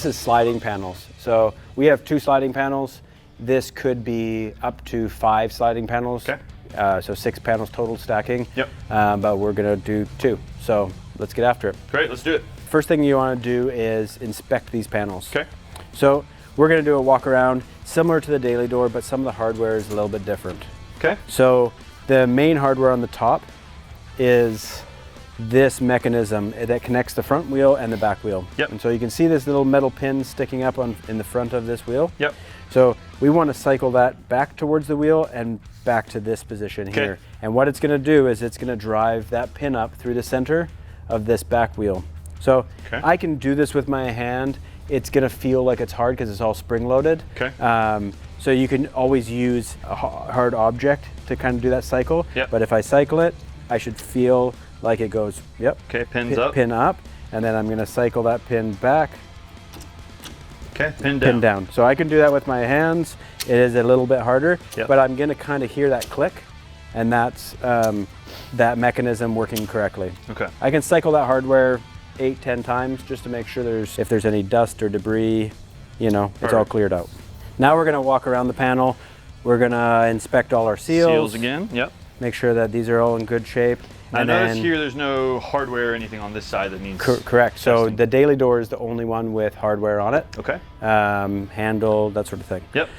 this is sliding panels. So we have 2 sliding panels. This could be up to 5 sliding panels. Okay. So 6 panels total stacking. Yep. But we're gonna do 2. So let's get after it. Great, let's do it. First thing you wanna do is inspect these panels. Okay. So we're gonna do a walk around similar to the daily door, but some of the hardware is a little bit different. Okay. So the main hardware on the top is this mechanism that connects the front wheel and the back wheel. Yep. And so you can see this little metal pin sticking up in the front of this wheel. Yep. So we want to cycle that back towards the wheel and back to this position here. And what it's going to do is it's going to drive that pin up through the center of this back wheel. So I can do this with my hand. It's going to feel like it's hard because it's all spring loaded. Okay. So you can always use a hard object to kind of do that cycle. Yep. But if I cycle it, I should feel like it goes, yep. Okay, up. Pin up, and then I'm gonna cycle that pin back. Okay, pin down. So I can do that with my hands. It is a little bit harder, yep. but I'm gonna kind of hear that click, and that's that mechanism working correctly. Okay. I can cycle that hardware 8-10 times just to make sure if there's any dust or debris, you know, it's all cleared out. Now we're gonna walk around the panel. We're gonna inspect all our seals. Seals again, yep. Make sure that these are all in good shape. I notice here there's no hardware or anything on this side that needs correct. So the daily door is the only one with hardware on it. Okay. Handle, that sort of thing. Yep.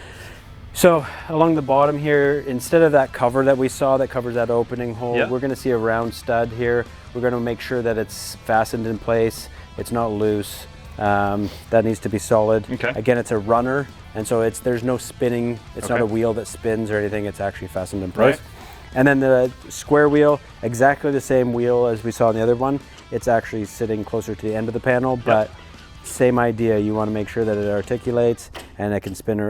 So along the bottom here, instead of that cover that we saw that covers that opening hole, yep. we're going to see a round stud here. We're going to make sure that it's fastened in place. It's not loose. That needs to be solid. Okay. Again, it's a runner, and so there's no spinning. It's not a wheel that spins or anything. It's actually fastened in place. Right. And then the square wheel, exactly the same wheel as we saw in the other one. It's actually sitting closer to the end of the panel, but same idea. You want to make sure that it articulates and it can spin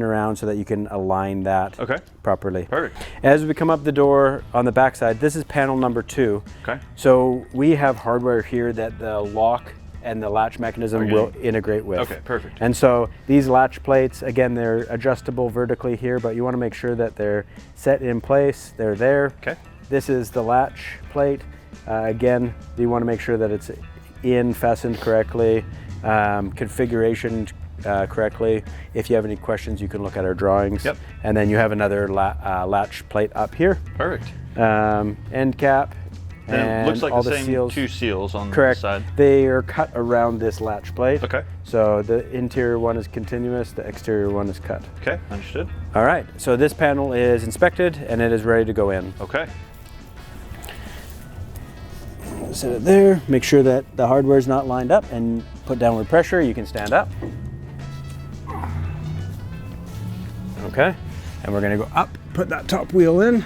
around so that you can align that properly. Perfect. As we come up the door on the back side, this is panel number 2. Okay. So we have hardware here that the lock and the latch mechanism will integrate with. Okay, perfect. And so these latch plates, again, they're adjustable vertically here, but you want to make sure that they're set in place. They're there. Okay. This is the latch plate. Again, you want to make sure that it's fastened correctly, configuration correctly. If you have any questions, you can look at our drawings. Yep. And then you have another latch plate up here. Perfect. End cap. And it looks like all the same seals. 2 seals on the side. They are cut around this latch plate. Okay. So the interior one is continuous, the exterior one is cut. Okay, understood. All right, so this panel is inspected and it is ready to go in. Okay. Set it there, make sure that the hardware is not lined up and put downward pressure. You can stand up. Okay, and we're gonna go up, put that top wheel in.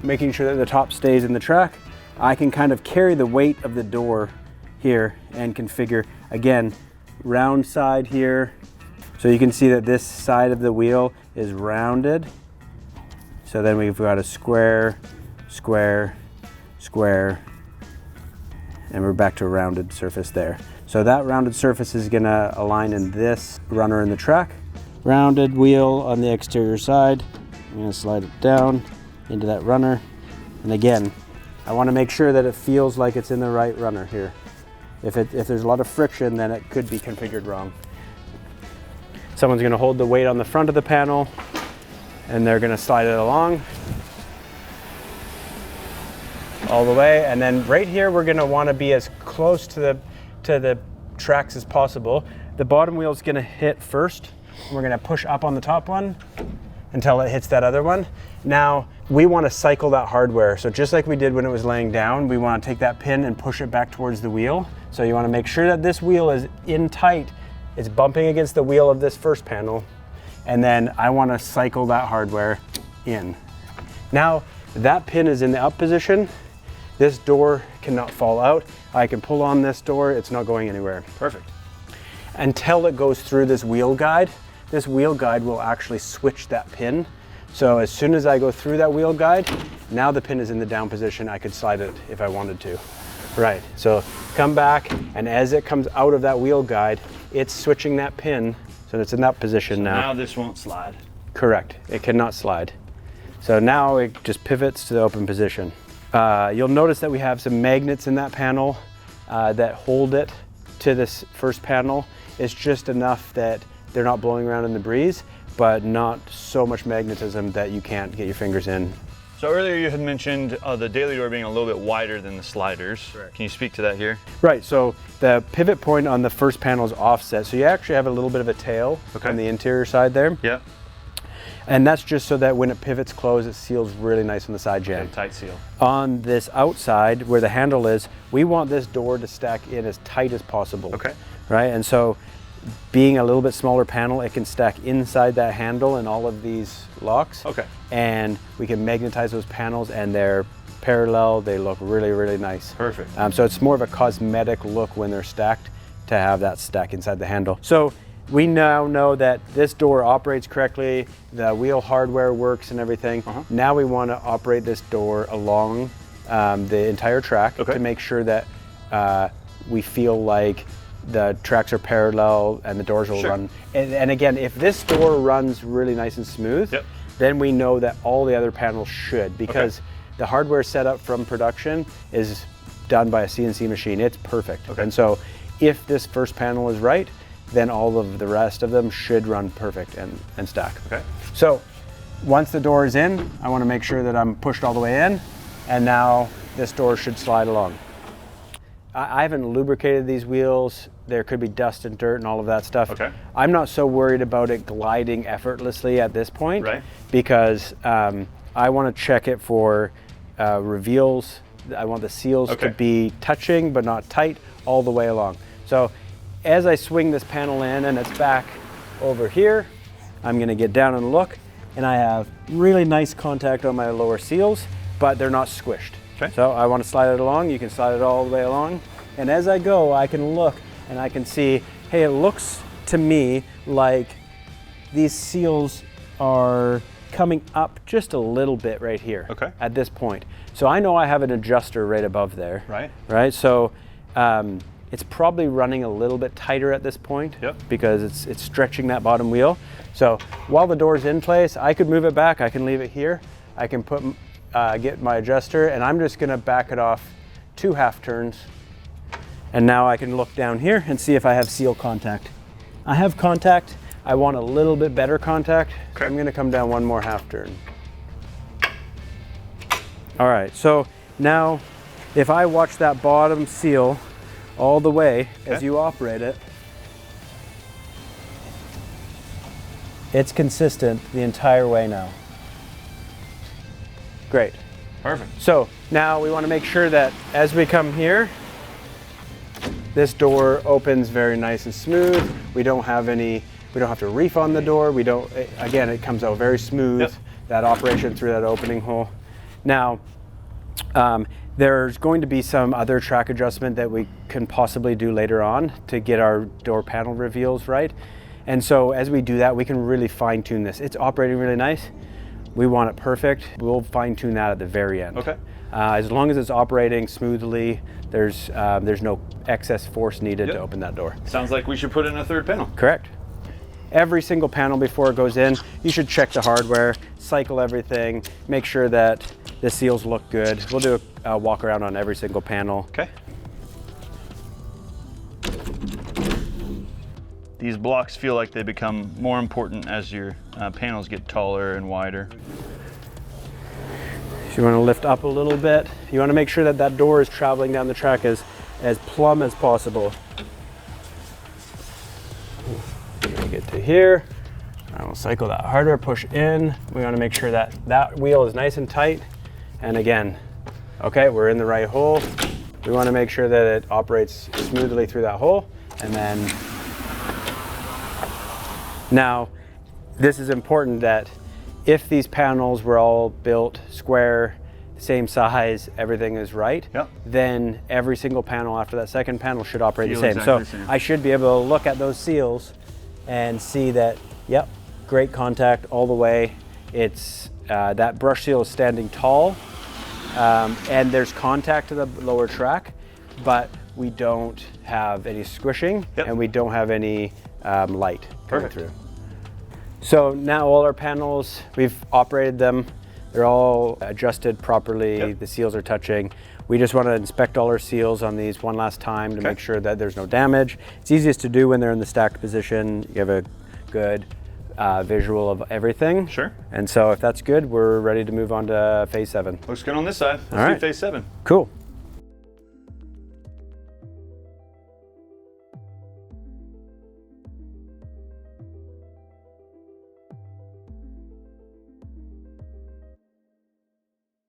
Making sure that the top stays in the track. I can kind of carry the weight of the door here and configure, again, round side here. So you can see that this side of the wheel is rounded. So then we've got a square, square, square, and we're back to a rounded surface there. So that rounded surface is gonna align in this runner in the track. Rounded wheel on the exterior side. I'm gonna slide it down into that runner. And again, I want to make sure that it feels like it's in the right runner here. If there's a lot of friction, then it could be configured wrong. Someone's going to hold the weight on the front of the panel and they're going to slide it along all the way. And then right here, we're going to want to be as close to the tracks as possible. The bottom wheel is going to hit first. We're going to push up on the top one until it hits that other one. Now, we want to cycle that hardware. So just like we did when it was laying down, we want to take that pin and push it back towards the wheel. So you want to make sure that this wheel is in tight. It's bumping against the wheel of this first panel. And then I want to cycle that hardware in. Now, that pin is in the up position. This door cannot fall out. I can pull on this door, it's not going anywhere. Perfect. Until it goes through this wheel guide. This wheel guide will actually switch that pin. So as soon as I go through that wheel guide, now the pin is in the down position. I could slide it if I wanted to. Right, so come back, and as it comes out of that wheel guide, it's switching that pin, so it's in that position now. Now this won't slide. Correct, it cannot slide. So now it just pivots to the open position. You'll notice that we have some magnets in that panel that hold it to this first panel is just enough that they're not blowing around in the breeze, but not so much magnetism that you can't get your fingers in. So earlier you had mentioned the daily door being a little bit wider than the sliders. Correct. Can you speak to that here? Right, so the pivot point on the first panel is offset, so you actually have a little bit of a tail Okay. on the interior side there. Yeah. And that's just so that when it pivots closed, it seals really nice on the side jamb. Okay, tight seal. On this outside, where the handle is, we want this door to stack in as tight as possible. Okay. Right, and so being a little bit smaller panel, it can stack inside that handle and all of these locks. Okay. And we can magnetize those panels and they're parallel, they look really, really nice. Perfect. So it's more of a cosmetic look when they're stacked to have that stack inside the handle. So we now know that this door operates correctly, the wheel hardware works and everything. Now we want to operate this door along the entire track Okay. to make sure that we feel like the tracks are parallel and the doors will Sure. run. And again, if this door runs really nice and smooth, Yep. then we know that all the other panels should, because the hardware setup from production is done by a CNC machine. It's perfect. Okay. And so if this first panel is right, then all of the rest of them should run perfect and stack. Okay. So once the door is in, I want to make sure that I'm pushed all the way in, and now this door should slide along. I haven't lubricated these wheels. There could be dust and dirt and all of that stuff. Okay. I'm not so worried about it gliding effortlessly at this point, Right. because I want to check it for reveals. I want the seals Okay. to be touching but not tight all the way along. So as I swing this panel in and it's back over here, I'm going to get down and look, and I have really nice contact on my lower seals, but they're not squished. Okay. So I want to slide it along. You can slide it all the way along. And as I go, I can look and I can see, hey, it looks to me like these seals are coming up just a little bit right here. Okay. At this point. So I know I have an adjuster right above there. Right. Right. So it's probably running a little bit tighter at this point. Yep. Because it's stretching that bottom wheel. So while the door's in place, I could move it back. I can leave it here. I can put get my adjuster, and I'm just gonna back it off 2 half turns. And now I can look down here and see if I have seal contact. I have contact. I want a little bit better contact. Okay. I'm gonna come down 1 more half turn. All right, so now if I watch that bottom seal all the way as Okay. you operate it, it's consistent the entire way now. Great. Perfect. So now we want to make sure that as we come here, this door opens very nice and smooth. We don't have to reef on the door. Again, it comes out very smooth, Yep. that operation through that opening hole. Now, there's going to be some other track adjustment that we can possibly do later on to get our door panel reveals right. And so as we do that, we can really fine tune this. It's operating really nice. We want it perfect. We'll fine tune that at the very end. Okay. As long as it's operating smoothly, there's no excess force needed Yep. to open that door. Sounds like we should put in a third panel. Correct. Every single panel before it goes in, you should check the hardware, cycle everything, make sure that the seals look good. We'll do a walk around on every single panel. Okay. These blocks feel like they become more important as your panels get taller and wider. So you want to lift up a little bit. You want to make sure that that door is traveling down the track as plumb as possible. Get to here. I will cycle that harder, push in. We want to make sure that that wheel is nice and tight. And again, okay, we're in the right hole. We want to make sure that it operates smoothly through that hole. And then now, this is important that if these panels were all built square, same size, everything is right, Yep. then every single panel after that second panel should operate the Feel same. exactly So the same. I should be able to look at those seals and see that, yep, great contact all the way. It's that brush seal is standing tall, and there's contact to the lower track, but we don't have any squishing, Yep. and we don't have any light coming Perfect. through. So now all our panels, we've operated them They're all adjusted properly. Yep. The seals are touching. We just want to inspect all our seals on these one last time to make sure that there's no damage. It's easiest to do when they're in the stacked position. You have a good visual of everything. Sure. And so if that's good, we're ready to move on to phase 7. Looks good on this side. Let's All right. do phase 7. Cool.